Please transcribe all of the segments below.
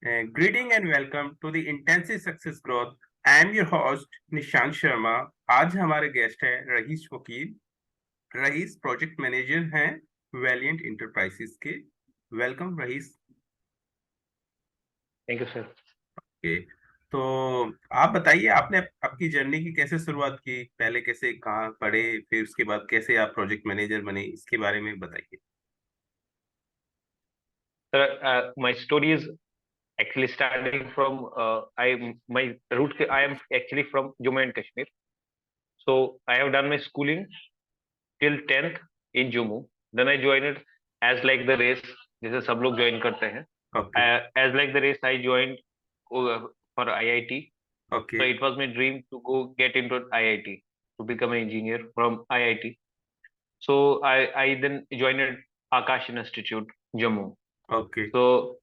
Greeting and welcome to the Intensive Success Growth. I am your host Nishant Sharma. आज हमारे guest हैं Rais Vakil. Rais project manager हैं Valiant Enterprises के। Welcome Rais thank you sir. के। तो आप बताइए, आपने आपकी जर्नी की कैसे शुरुआत की, पहले कैसे कहाँ पढ़े, फिर उसके बाद कैसे आप प्रोजेक्ट मैनेजर बने, इसके बारे में बताइए। Sir, my story is actually starting from my root. I am actually from Jammu and Kashmir. So I have done my schooling till 10th in Jammu. Then I joined it as like the race, जैसे सब लोग join करते हैं. Okay As like the race, I joined for IIT. Okay So it was my dream to go get into IIT to become an engineer from IIT. So I then joined Akash Institute, Jammu. Okay So,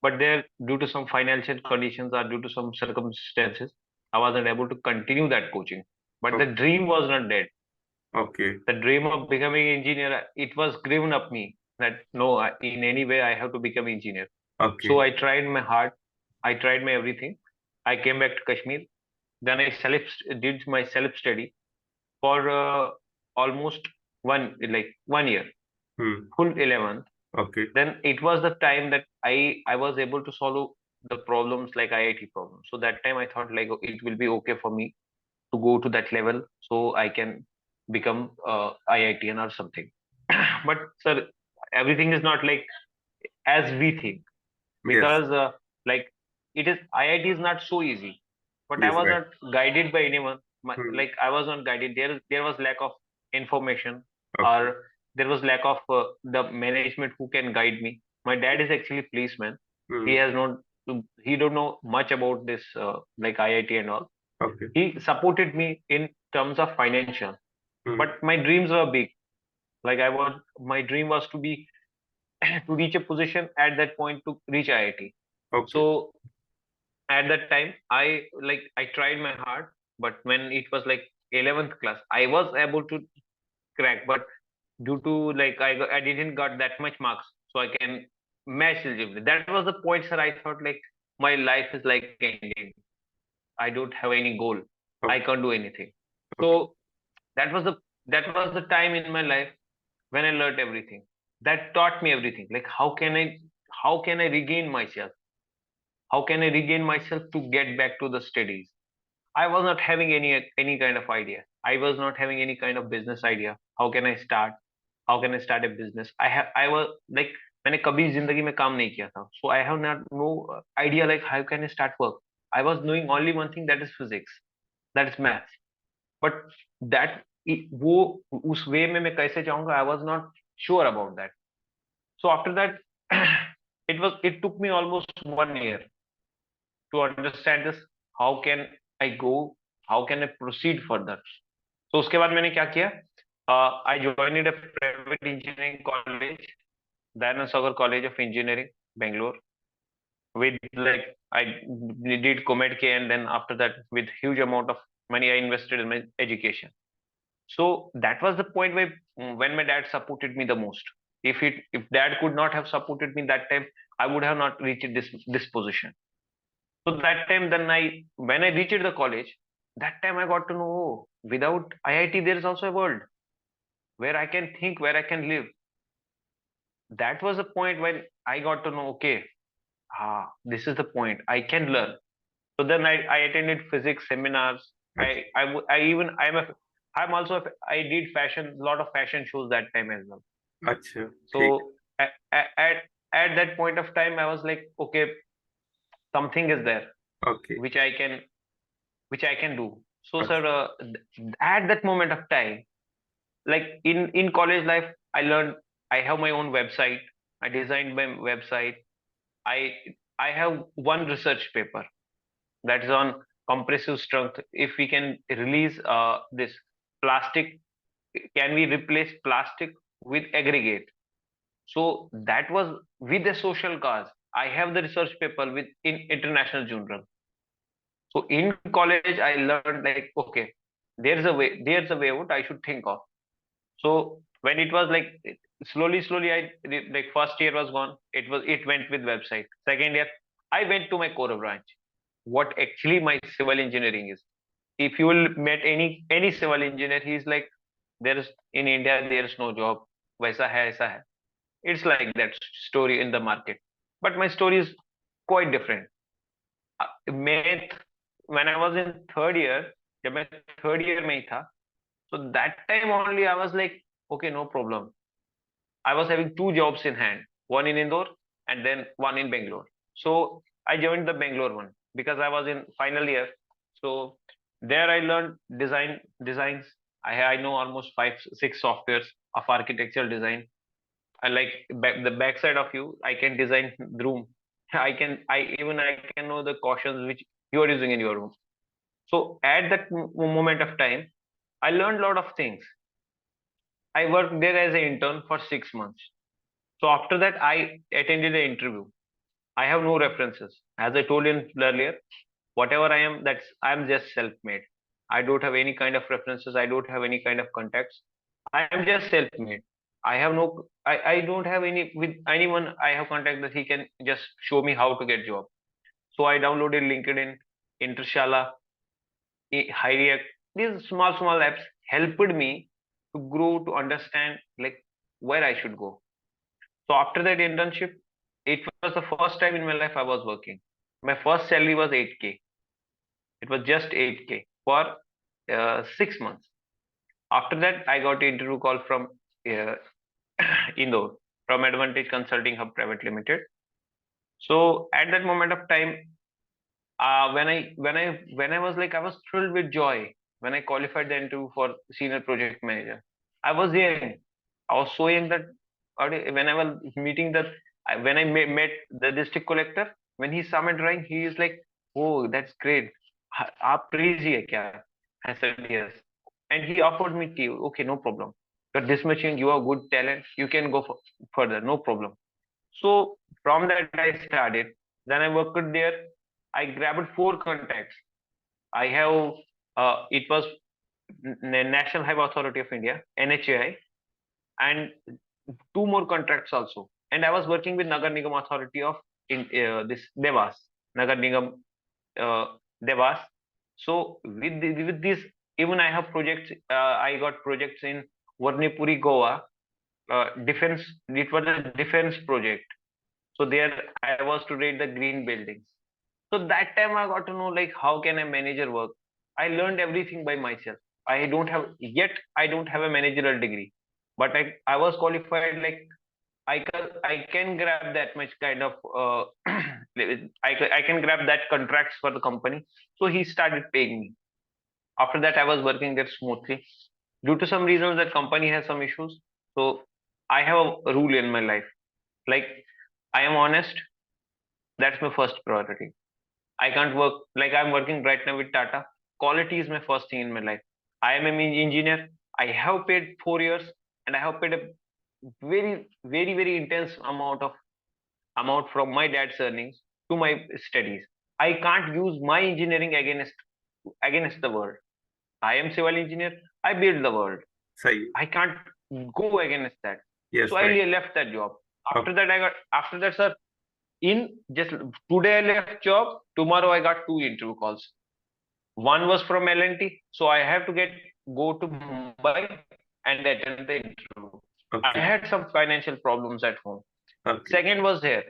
but there, due to some financial conditions or due to some circumstances, I wasn't able to continue that coaching. But the dream was not dead. Okay The dream of becoming engineer, it was given up me that no, in any way I have to become engineer. Okay So I tried my hard, I tried my everything. I came back to Kashmir. Then I did my self study for almost 1 year, hmm full 11. Okay Then it was the time that I was able to solve the problems like IIT problems. So that time I thought like it will be okay for me to go to that level so I can become IITN or something. But sir, everything is not like as we think, yes because like it is IIT is not so easy. But I yes was right not guided by anyone. Hmm Like I was not guided. There was lack of information, okay or there was lack of the management who can guide me. My dad is actually policeman. He hmm has not he don't know much about this like IIT and all. Okay He supported me in terms of financial, hmm but my dreams were big. Like my dream was to be to reach a position at that point to reach IIT. Okay So at that time I tried my hard, but when it was like 11th class I was able to crack, but due to like I didn't got that much marks so I can match eligibility. That was the point, sir. I thought like my life is like ending. I don't have any goal. I okay can't do anything. Okay So that was the that was the time in my life when I learned everything. That taught me everything. Like how can I regain myself? How can I regain myself to get back to the studies? I was not having any kind of idea. I was not having any kind of business idea. How can I start? How can I start a business? I was like मैंने कभी जिंदगी में काम नहीं किया था. So I have not no idea like how can I start work. I was knowing only one thing, that is physics, that is maths. But that वो उस वे में मैं कैसे जाऊंगा, I was not sure about that. So after that it took me almost 1 year to understand this. How can I go, how can I proceed further? So उसके बाद मैंने क्या किया, I joined a private engineering college, Dayana College of Engineering, Bangalore, with like I did Comed K, and then after that with huge amount of money I invested in my education. So that was the point where when my dad supported me the most. If dad could not have supported me that time, I would have not reached this position. So that time, then when I reached the college, that time I got to know, oh, without IIT, there is also a world where I can think, where I can live. That was the point when I got to know, okay, this is the point. I can learn. So then I attended physics seminars. अच्छा I'm also, I did fashion, lot of fashion shows that time as well. अच्छा ठीक So at that point of time, I was like, okay, something is there okay which I can do. So, अच्छा sir, at that moment of time, like in college life, I learned. I have my own website. I designed my website. I I have one research paper that is on compressive strength. If we can release this plastic, can we replace plastic with aggregate? So that was with a social cause. I have the research paper with in international journal. So in college, I learned like, okay, there's a way out I should think of. So when it was like slowly, like first year was gone, it went with website. Second year, I went to my core branch. What actually my civil engineering is. If you will met any civil engineer, he's like, there is in India there is no job. वैसा है ऐसा है. It's like that story in the market. But my story is quite different. मैं when I was in third year, जब मैं third year में ही था, so that time only I was like, okay, no problem. I was having two jobs in hand, one in Indore and then one in Bangalore. So I joined the Bangalore one because I was in final year. So there I learned designs. I know almost 5 6 softwares of architectural design. I like the backside of you. I can design the room. I can know the cautions which you are using in your room. So at that moment of time, I learned a lot of things. I worked there as an intern for 6 months. So after that, I attended the interview. I have no references. As I told you earlier, whatever I am, I'm just self-made. I don't have any kind of references. I don't have any kind of contacts. I am just self-made. I don't have any with anyone I have contact that he can just show me how to get job. So I downloaded LinkedIn, Intershala, Hireact. These small apps helped me to grow to understand like where I should go. So after that internship, it was the first time in my life I was working. My first salary was 8K. It was just 8K for 6 months. After that, I got an interview call from uh, Indore, from Advantage Consulting Hub Private Limited. So at that moment of time, when I was like I was thrilled with joy when I qualified the interview for senior project manager. I was young. I was so young that when I was meeting when I met the district collector, when he saw my drawing, he is like, "Oh, that's great. आप crazy है क्या?" I said yes, and he offered me tea. Okay, no problem. But this much you have good talent. You can go further. No problem. So from that I started. Then I worked there. I grabbed 4 contacts. I have it was National Highway Authority of India (NHAI) and 2 more contracts also. And I was working with Nagar Nigam Authority of this Devas, Nagar Nigam Devas. So with this, even I have projects. I got projects in Varnipuri, Goa. Defense. It was a defense project. So there I was to rate the green buildings. So that time I got to know like how can a manager work. I learned everything by myself. I don't have a managerial degree, but I was qualified like I can grab that much kind of I can grab that contracts for the company. So he started paying me. After that I was working there smoothly. Due to some reasons that company has some issues. So I have a rule in my life. Like I am honest. That's my first priority. I can't work like I'm working right now with Tata. Quality is my first thing in my life. I am an engineer. I have paid 4 years and I have paid a very intense amount from my dad's earnings to my studies. I can't use my engineering against the world. I am civil engineer. I build the world. सही. I can't go against that. Yes, So I right. left that job. Okay. After that, sir, in just today I left job. Tomorrow I got 2 interview calls. One was from L&T, so I have to go to Mumbai and attend the interview. I Okay. had some financial problems at home. Okay. Second was here.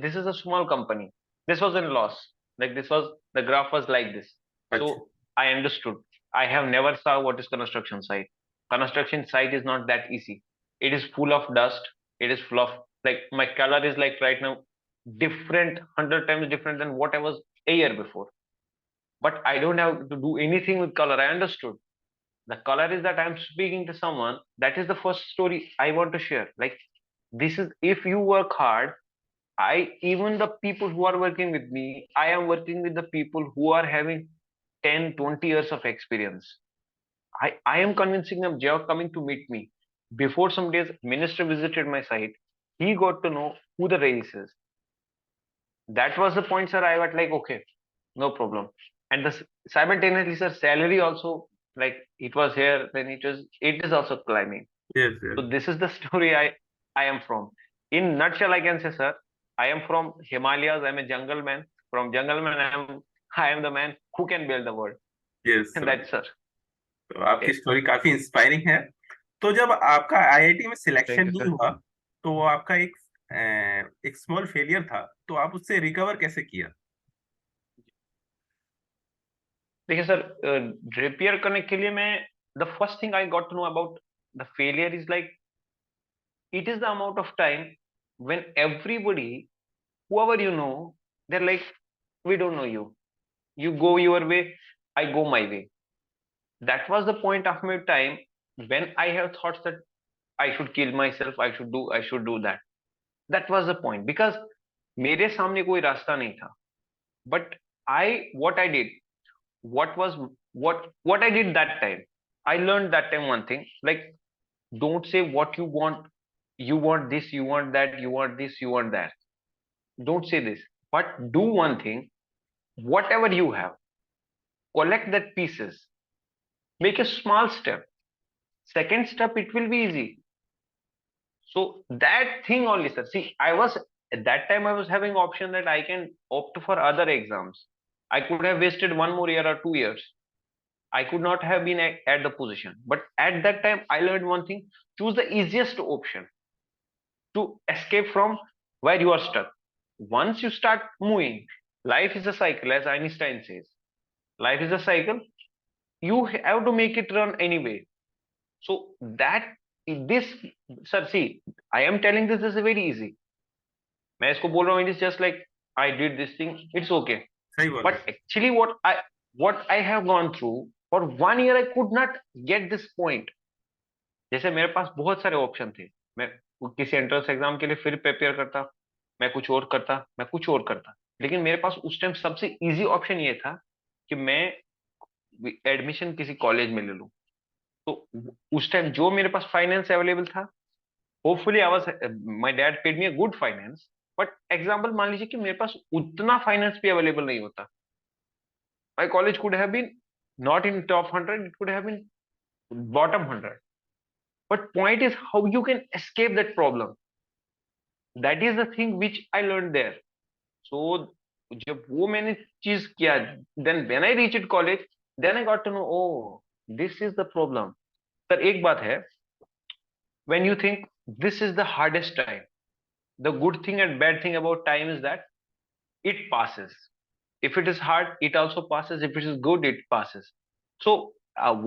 This is a small company. This was in loss. Like the graph was like this. अच्छा. So I understood. I have never saw what is construction site. Construction site is not that easy. It is full of dust. It is full of like my color is like right now different, 100 times different than what I was a year before. But I don't have to do anything with color. I understood. The color is that I'm speaking to someone. That is the first story I want to share. Like this is if you work hard, even the people who are working with me, I am working with the people who are having 10, 20 years of experience. I am convincing them they are coming to meet me. Before some days, minister visited my site. He got to know who the Rayees is. That was the point, sir. I was like, okay, no problem. And simultaneously, sir, salary also like it was here, then it is also climbing. Yes, yes. So this is the story I am from. In nutshell, I can say, sir, I am from Himalayas. I'm a jungle man. From jungle man, I am the man who can build the world. Yes And sir. that's sir. तो आपकी Yeah. Story काफी inspiring है। तो जब आपका IIT में Thank selection you, नहीं sir. हुआ, तो वो आपका एक स्मॉल फेलियर था, तो आप उससे रिकवर कैसे किया? देखिए सर, रिपेयर करने के लिए मैं the first thing I got to know about the failure is like it is the amount of time when everybody, whoever you know, they're like, we don't know you. You go your way, I go my way. That was the point of my time when I have thoughts that I should kill myself, I should do that. That was the point because मेरे सामने कोई रास्ता नहीं था. But what I did, what was, what I did that time, I learned that time one thing, like, don't say what you want this, you want that, you want this, you want that. Don't say this, but do one thing. Whatever you have, collect that pieces, make a small step. Second step, it will be easy. So that thing only, sir. See, I was, at that time I was having option that I can opt for other exams. I could have wasted 1 more year or 2 years. I could not have been at the position, but at that time I learned one thing: choose the easiest option to escape from where you are stuck. Once you start moving, life is a cycle, as Einstein says. Life is a cycle. You have to make it run anyway. So that this, sir, see, I am telling this is very easy. मैं इसको बोल रहा हूँ, it is just like I did this thing. It's okay. सही बोल रहे But actually, what I have gone through for 1 year, I could not get this point. जैसे मेरे पास बहुत सारे ऑप्शन थे, मैं किसी एंट्रेंस एग्जाम के लिए फिर प्रिपेयर करता, मैं कुछ और करता, मैं कुछ और करता, लेकिन मेरे पास उस टाइम सबसे इजी ऑप्शन ये था कि मैं एडमिशन किसी कॉलेज में ले लूं। तो उस टाइम जो मेरे पास फाइनेंस अवेलेबल था, hopefully I was, my dad paid me a good finance, but example मान लीजिए कि मेरे पास उतना फाइनेंस भी अवेलेबल नहीं होता, my college could have been not in top 100, it could have been bottom 100. But point is how you can escape that problem. That is the thing which I learned there. So जब वो मैंने चीज किया, then when I reached college, then I got to know, oh, this is the problem. Sir एक बात है, when you think this is the hardest time, the good thing and bad thing about time is that it passes. If it is hard, it also passes. If it is good, it passes. So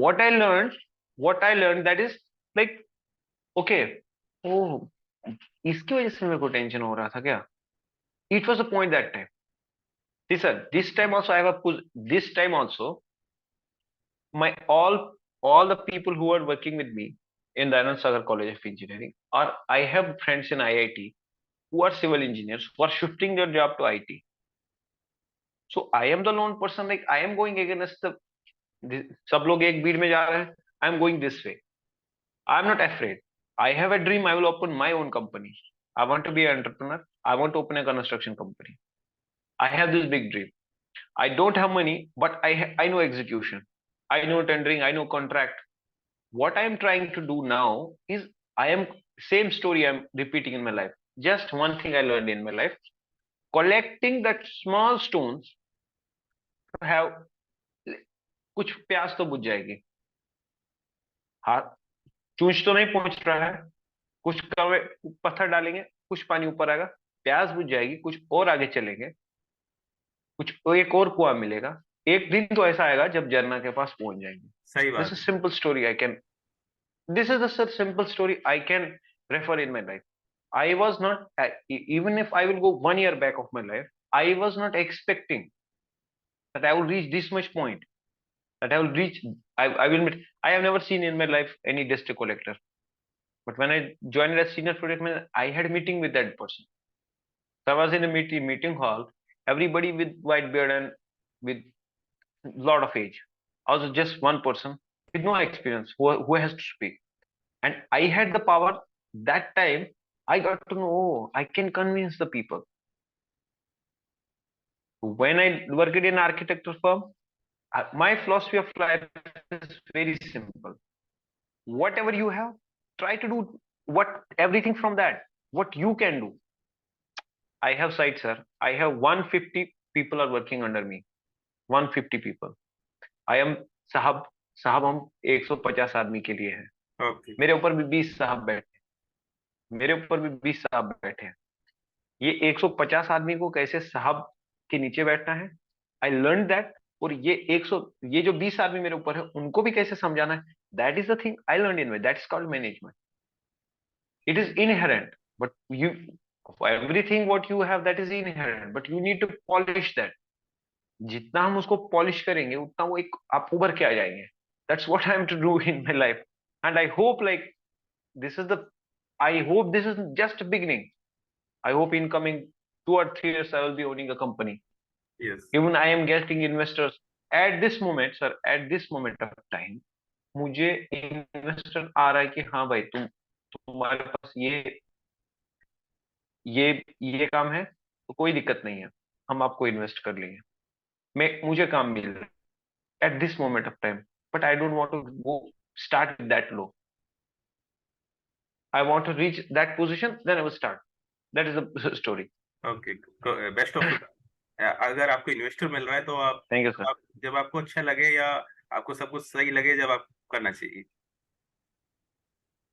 what I learned that is like, okay, oh, इसकी वजह से मेरे को tension हो रहा था क्या? It was a point that time. See, sir, this time also I have a pull. This time also, my all the people who are working with me in the Anand Sagar College of Engineering, or I have friends in IIT who are civil engineers who are shifting their job to IT. So I am the lone person. Like I am going against the. सब लोग एक भीड़ में जा रहे हैं. I am going this way. I am not afraid. I have a dream. I will open my own company. I want to be an entrepreneur. I want to open a construction company. I have this big dream. I don't have money, but I know execution. I know tendering. I know contract. What I am trying to do now is I am same story I'm repeating in my life. Just one thing I learned in my life: collecting that small stones to have कुछ प्यास तो बुझ जाएगी. हाँ, choose तो नहीं पहुंच रहा है, कुछ कवे पत्थर डालेंगे, कुछ पानी ऊपर आएगा, प्यास बुझ जाएगी, कुछ और आगे चलेंगे, कुछ एक और कुआं मिलेगा, एक दिन तो ऐसा आएगा जब झरना के पास पहुंच जाएंगे. सही दिस बात इज है। Simple story I can, this is the simple story I can refer in my life. I was not, even if I will go 1 year back of my life, I was not expecting that I will reach this much point, that I will reach, I will meet. I have never seen in my life any district collector. But when I joined as senior project manager, I had a meeting with that person. So I was in a meeting hall, everybody with white beard and with lot of age. I was just one person with no experience who has to speak. And I had the power that time. I got to know, oh, I can convince the people. When I worked in an architecture firm, my philosophy of life is very simple. Whatever you have, try to do what everything from that, what you can do. I have site, sir. I have 150 people are working under me. 150 people. I am साहब साहब हम 150 आदमी के लिए हैं. Okay मेरे ऊपर भी 20 साहब बैठे. मेरे ऊपर भी 20 साहब बैठे हैं. ये 150 आदमी को कैसे साहब के नीचे बैठना है, आई लर्न दैट. और ये जो 20 आदमी मेरे ऊपर है उनको भी कैसे समझाना है, that is the thing I learn in my. That's called management. It is inherent, but you, for everything what you have, that is inherent, but you need to polish that. जितना हम उसको पॉलिश करेंगे उतना वो एक आप उभर के आ जाएंगे. That's what I am to do in my life, and I hope like this is the, I hope this is just a beginning. I hope in coming 2 or 3 years I will be owning a company. Yes Even I am getting investors at this moment, sir. At this moment of time, मुझे investor आ रहा है कि हाँ भाई तुम्हारे पास ये ये काम है तो कोई दिक्कत नहीं है, हम आपको इन्वेस्ट कर लेंगे. मैं मुझे काम मिल रहा है at this moment of time, but I don't want to go start that low. I want to reach that position, then I will start. That is the story. Okay best of luck. अगर आपको investor मिल रहा है तो thank you sir. जब आपको अच्छा लगे या आपको सब कुछ सही लगे जब आप करना चाहिए.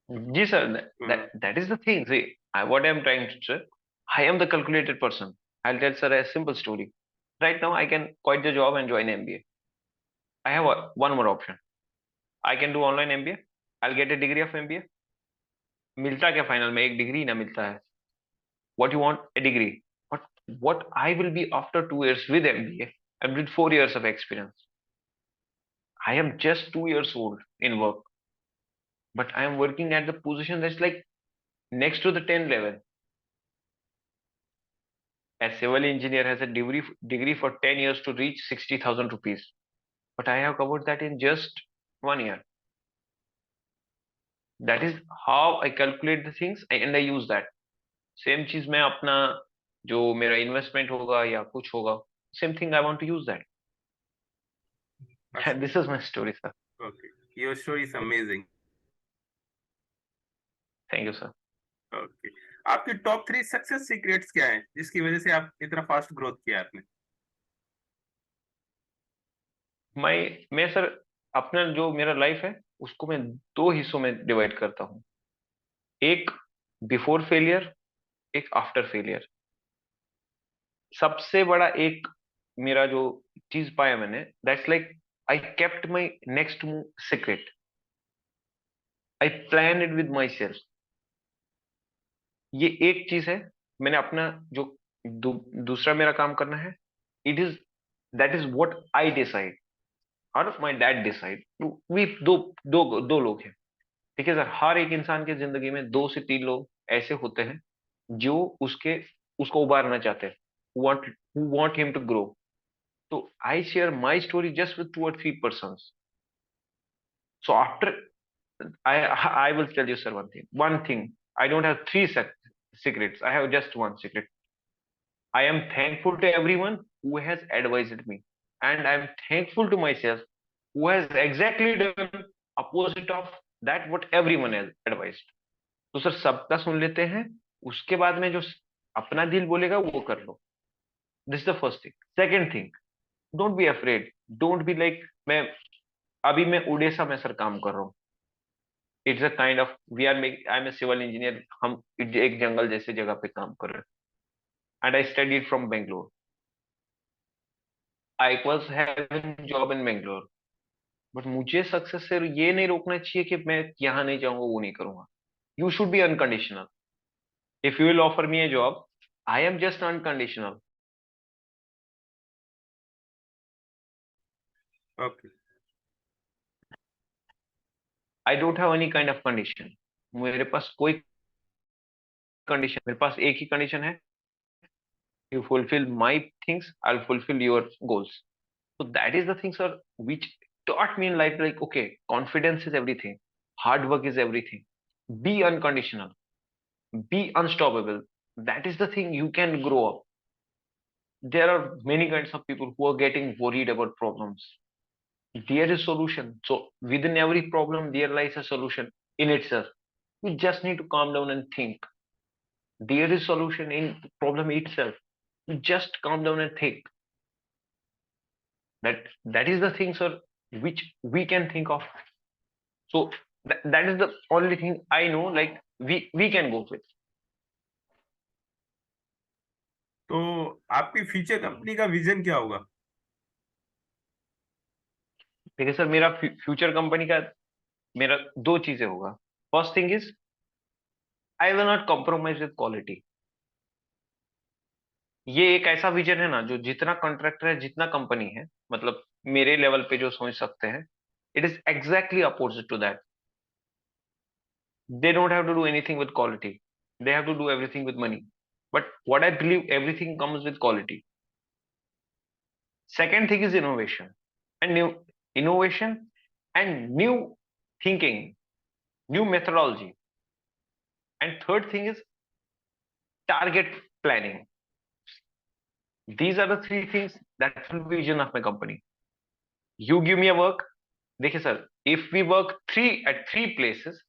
जी sir, hmm, that is the thing. See, what I am trying to say, I am the calculated person. I'll tell sir a simple story. Right now, I can quit the job and join MBA. I have one more option. I can do online MBA. I'll get a degree of MBA. मिलता क्या final में, एक degree ना मिलता है. What you want? A degree. But what I will be after 2 years with MBA and with 4 years of experience? I am just 2 years old in work, but I am working at the position that's like next to the 10 level. A civil engineer has a degree for 10 years to reach 60,000 rupees. But I have covered that in just 1 year. That is how I calculate the things and I use that. Same चीज मैं अपना जो मेरा investment होगा या कुछ होगा, same thing I want to use that. And this is my story, sir. Okay your story is amazing. Thank you, sir. Okay आपके टॉप 3 सक्सेस सीक्रेट्स क्या हैं जिसकी वजह से आप इतना फास्ट ग्रोथ किया आपने. मैं सर अपना जो मेरा लाइफ है उसको मैं दो हिस्सों में डिवाइड करता हूँ. एक बिफोर फेलियर, एक आफ्टर फेलियर. सबसे बड़ा एक मेरा जो चीज पाया मैंने, that's like I kept my next move secret. I plan it with my self. ये एक चीज है. मैंने अपना जो दूसरा मेरा काम करना है, it is that is what I decide और माय डैड डिसाइड. वी दो लोग हैं, ठीक है सर. हर एक इंसान की जिंदगी में 2 से 3 लोग ऐसे होते हैं जो उसको उबारना चाहते हैं, who want him to grow. So I share my story just with 2 or 3 persons. So after I will tell you sir one thing. I don't have secrets. I have just one secret. I am thankful to everyone who has advised me, and I am thankful to myself who has exactly done opposite of that what everyone has advised. तो sir सबका सुन लेते हैं, उसके बाद में जो अपना दिल बोलेगा वो कर लो. This the first thing. Second thing, don't be afraid. Don't be like मैं उड़ीसा में सर काम कर रहा हूँ. It's a kind of we are make I am a civil engineer. हम एक जंगल जैसे जगह पे काम कर रहे हैं. And I studied from Bangalore. I was having job in Bangalore. But मुझे सक्सेस से ये नहीं रोकना चाहिए कि मैं यहाँ नहीं जाऊंगा, वो नहीं करूंगा. You should be unconditional. If you will offer me A job, I am just unconditional. Okay I don't have any kind of condition. मेरे पास कोई कंडीशन, मेरे पास एक ही कंडीशन है. You fulfill my things, I'll fulfill your goals. So that is the thing, sir, which taught me in life like, okay, confidence is everything, hard work is everything. Be unconditional, be unstoppable. That is the thing you can grow up. There are many kinds of people who are getting worried about problems. There is solution. So within every problem, there lies a solution in itself. You just need to calm down and think. There is solution in the problem itself. You just calm down and think. That is the thing, sir, which we can think of. So that is the only thing I know. Like we can go with. तो आपकी future company का vision क्या होगा? देखिए sir, मेरा future company का मेरा दो चीजें होगा. First thing is I will not compromise with quality. ये एक ऐसा विजन है ना, जो जितना कॉन्ट्रैक्टर है, जितना कंपनी है, मतलब मेरे लेवल पे जो सोच सकते हैं, it is exactly opposite to that. They don't have to do anything with quality. They have to do everything with money. But what I believe, everything comes with quality. Second thing is innovation and new innovation and new thinking, new methodology. And third thing is target planning. These are the three things that will be vision of my company. You give me a work. देखिए sir, if we work at three places,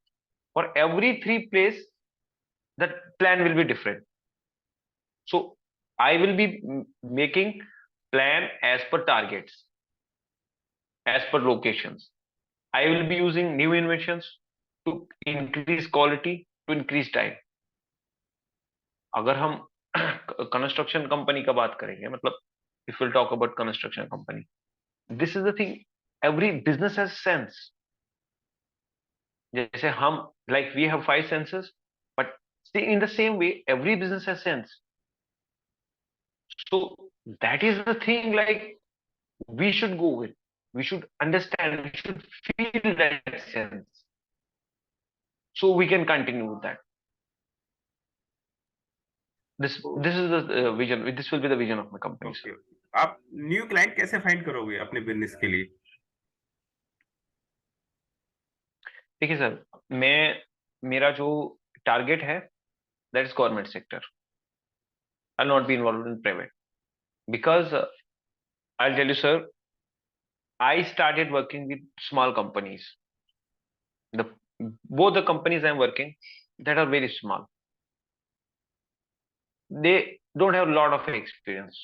for every three place, the plan will be different. So I will be making plan as per targets, as per locations. I will be using new inventions to increase quality, to increase time. अगर हम construction company का बात करेंगे, मतलब if we'll talk about construction company, this is the thing. Every business has sense. जैसे हम, like we have five senses, but in the same way, every business has sense. So that is the thing. Like we should go with, we should understand, we should feel that sense, so we can continue with that. This is the vision. This will be the vision of my company, sir. Okay, आप new client कैसे find करोगे अपने business के लिए? देखिए sir, मेरा जो target है, that is government sector. I not be involve in private, because I tell you sir, I started working with small companies. The both the companies I'm working, that are very small. They don't have a lot of experience.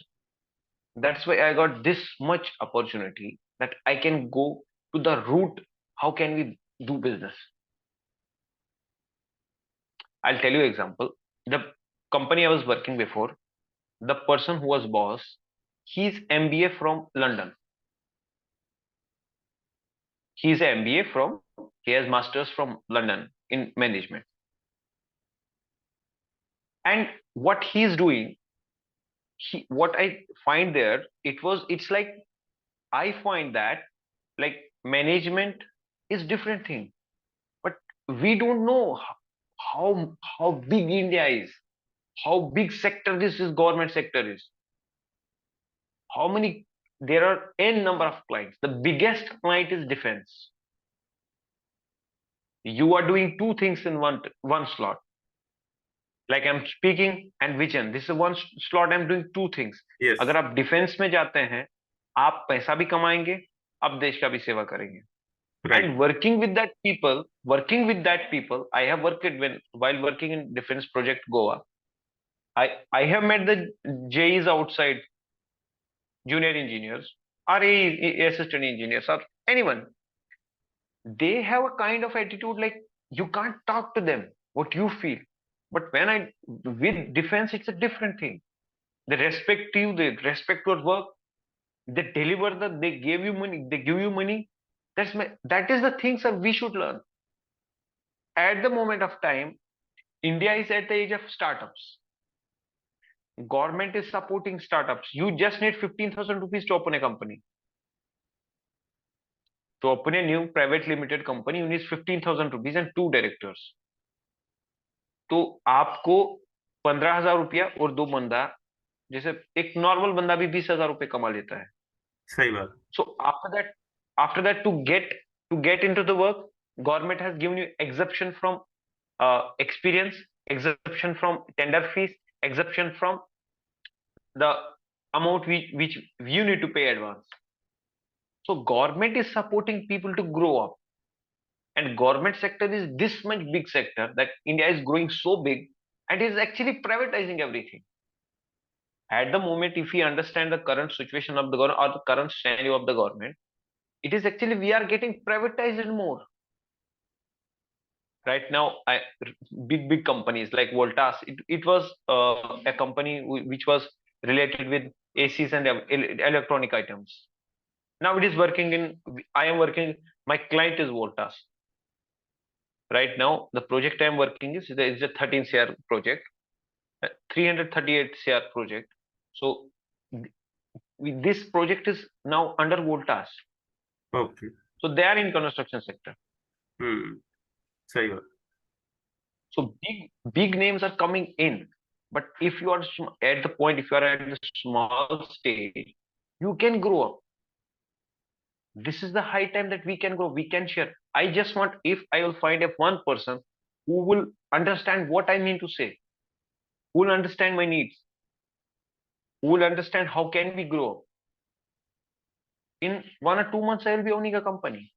That's why I got this much opportunity that I can go to the root. How can we do business? I'll tell you example. The company I was working before, the person who was boss, he's MBA from London. He's an MBA from, he has masters from London in management. And what he's doing, what I find there, it's like, I find that like management is different thing, but we don't know how big India is, how big sector this is, government sector is, how many, there are n number of clients. The biggest client is defense. You are doing two things in one slot. Like I'm speaking and vision, this is one slot, I'm doing two things. Yes, अगर आप defence में जाते हैं, आप पैसा भी कमाएंगे, आप देश का भी सेवा करेंगे. Right. And working with that people, I have worked while working in defense project Goa. I have met the JEs outside, junior engineers, or assistant engineers, or anyone. They have a kind of attitude like you can't talk to them what you feel. But when I with defense, it's a different thing. They respect you, they respect your work, they deliver they give you money, they give you money. That is the things that we should learn. At the moment of time, India is at the age of startups. Government is supporting startups. You just need 15,000 rupees to open a company. To open a new private limited company, you need 15,000 rupees and two directors. तो आपको 15,000 रुपया और दो बंदा, जैसे एक normal बंदा भी 20,000 रुपये कमा लेता है. सही बात. So after that to get into the work, government has given you exemption from experience, exemption from tender fees, exemption from the amount which you need to pay advance. So government is supporting people to grow up, and government sector is this much big sector that India is growing so big and he's actually privatizing everything. At the moment, if we understand the current situation of the government or the current scenario of the government, it is actually we are getting privatized more. Right now, big companies like Voltas, it was a company which was related with ACs and electronic items. Now it is working in, I am working, my client is Voltas. Right now, the project I am working is a 13 CR project, 338 CR project. So this project is now under Voltas. Okay. So they are in construction sector. सही बात. So big names are coming in. But if you are at the point, if you are at the small stage, you can grow up. This is the high time that we can grow. We can share. I just want, if I will find a one person who will understand what I mean to say, who will understand my needs, who will understand how can we grow. In 1 or 2 months, I will be owning a company.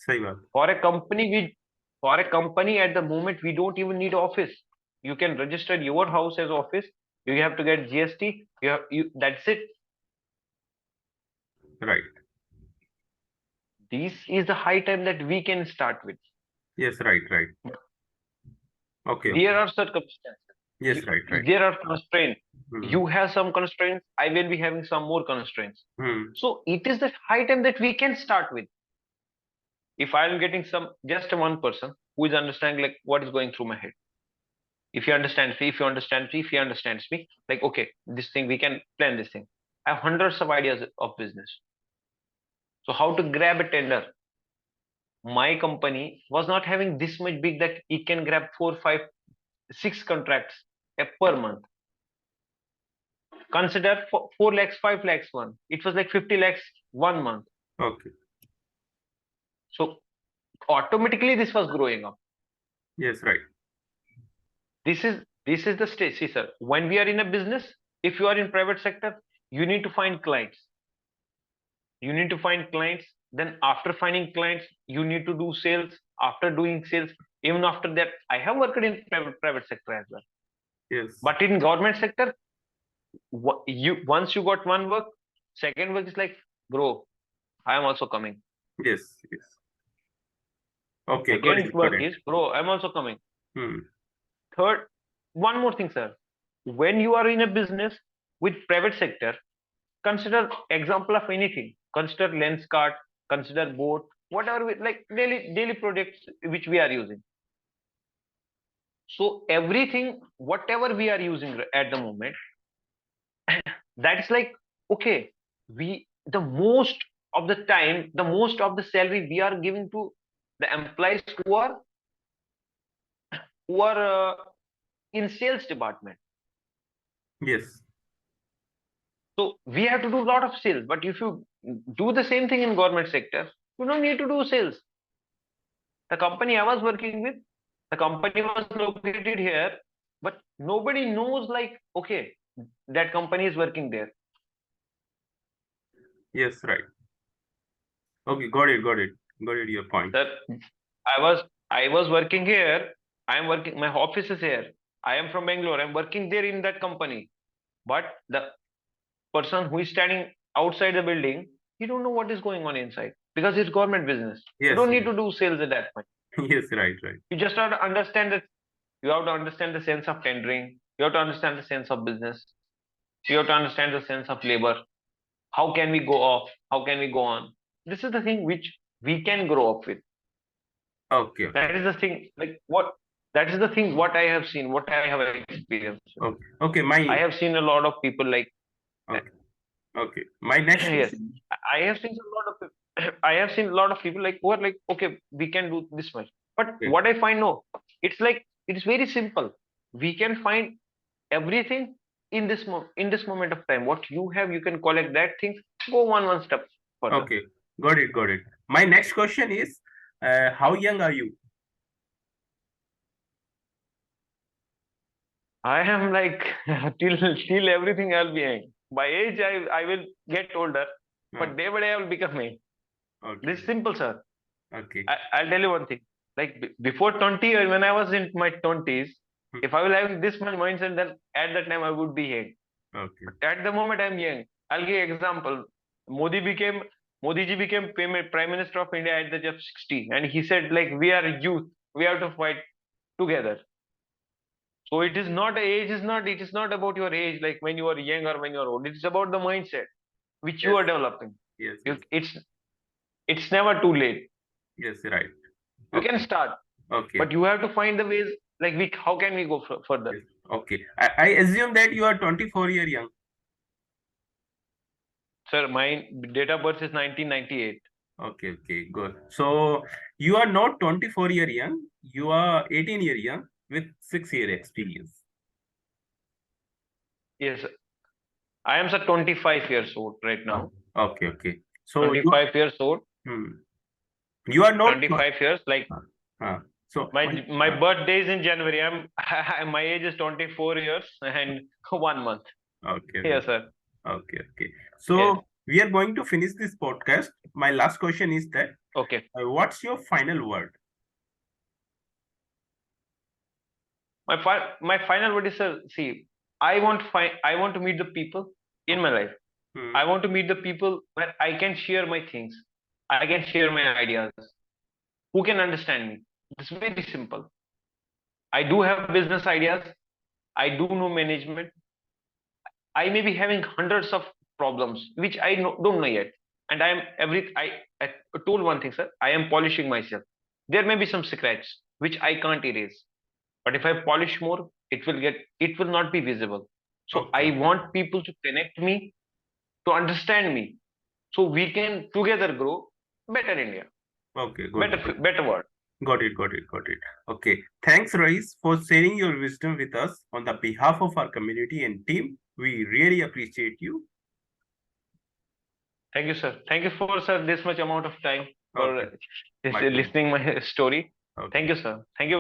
सही बात. For a company at the moment, we don't even need office. You can register your house as office. You have to get GST. That's it. Right. This is the high time that we can start with. Yes, right. Okay. There are circumstances. Yes, right. There are constraints. Hmm. You have some constraints. I will be having some more constraints. So it is the high time that we can start with. If I am getting just one person who is understanding like what is going through my head. If he understands me, like, okay, this thing, we can plan this thing. I have hundreds of ideas of business. So how to grab a tender? My company was not having this much big that it can grab 4, 5, 6 contracts per month. Consider 4 lakhs, 5 lakhs one. It was like 50 lakhs 1 month. Okay. So automatically this was growing up. Yes, right. This is the stage. See, sir, when we are in a business, if you are in private sector, you need to find clients. Then after finding clients, you need to do sales. After doing sales, even after that, I have worked in private sector as well. Yes. But in government sector, once you got one work, second work is like, bro, I am also coming. Yes. Okay. Second work is, bro, I'm also coming. Third, one more thing, sir. When you are in a business with private sector, consider example of anything. Consider lens card, consider boat, whatever, like daily projects which we are using. So everything, whatever we are using at the moment, that's like, okay, the most of the time, the most of the salary we are giving to the employees who are in sales department. Yes. So we have to do a lot of sales. But if you do the same thing in government sector, you don't need to do sales. The company I was working with, the company was located here, but nobody knows like, okay, that company is working there. Yes, right. Okay, got it. Your point. Sir, I was working here. I am working. My office is here. I am from Bangalore. I'm working there in that company. But the person who is standing outside the building, he don't know what is going on inside because it's government business. Yes. You don't need to do sales at that point. Yes, right. You just have to understand that. You have to understand the sense of tendering. You have to understand the sense of business. You have to understand the sense of labor. How can we go off? How can we go on? This is the thing which we can grow up with. Okay. That is the thing. Like what? That is the thing. What I have seen. What I have experienced. Okay. I have seen a lot of people like. Okay. My next. Yes. I have seen a lot of people. I have seen a lot of people like who are like, okay, we can do this much. But what I find, no, it's like it's very simple. We can find everything in this moment of time. What you have, you can collect that thing. Go one step further. Okay, got it. My next question is, how young are you? I am like till everything I'll be young. By age, I will get older, but day by day I will become young. Okay. This is simple, sir. Okay. I'll tell you one thing. Like before 20, when I was in my 20s, If I will have this much mindset, then at that time I would be young. Okay. At the moment I'm young. I'll give example. Modi became Modi ji became Prime Minister of India at the age of 60, and he said like we are youth, we have to fight together. So it is not age is not it is not about your age like when you are young or when you are old. It is about the mindset which you Yes. are developing. Yes. You, Yes. it's never too late. Yes. Right. You can Okay. start, Okay. but you have to find the ways like we how can we go further. Yes. Okay. I assume that you are 24 year young. Sir, my date of birth is 1998. Okay. Okay. Good. So you are not 24 year young. You are 18 year young with 6 year experience. Yes, I am sir 25 years old right now. Okay. Okay. So you 25 years old. hmm, you are not. 25 years. Like Uh, so my birthday is in January. My age is 24 years and 1 month. okay. Yes, sir. Okay. Okay. Yes. So we are going to finish this podcast. My last question is that Okay. what's your final word? My final word is, sir. See, I want to meet the people in my life. Hmm. I want to meet the people where I can share my things. I can share my ideas. Who can understand me? It's very simple. I do have business ideas. I do know management. I may be having hundreds of problems which don't know yet. And I told one thing, sir. I am polishing myself. There may be some scratch which I can't erase. But if I polish more, it will not be visible. So Okay. I want people to connect me, to understand me, so we can together grow better India, Okay. Good. better world. Got it. Got it. Got it. Okay. Thanks, Rayees, for sharing your wisdom with us on the behalf of our community and team. We really appreciate you. Thank you, sir. Thank you for sir this much amount of time for Okay. My pleasure. listening my story. Okay. Thank you, sir. Thank you.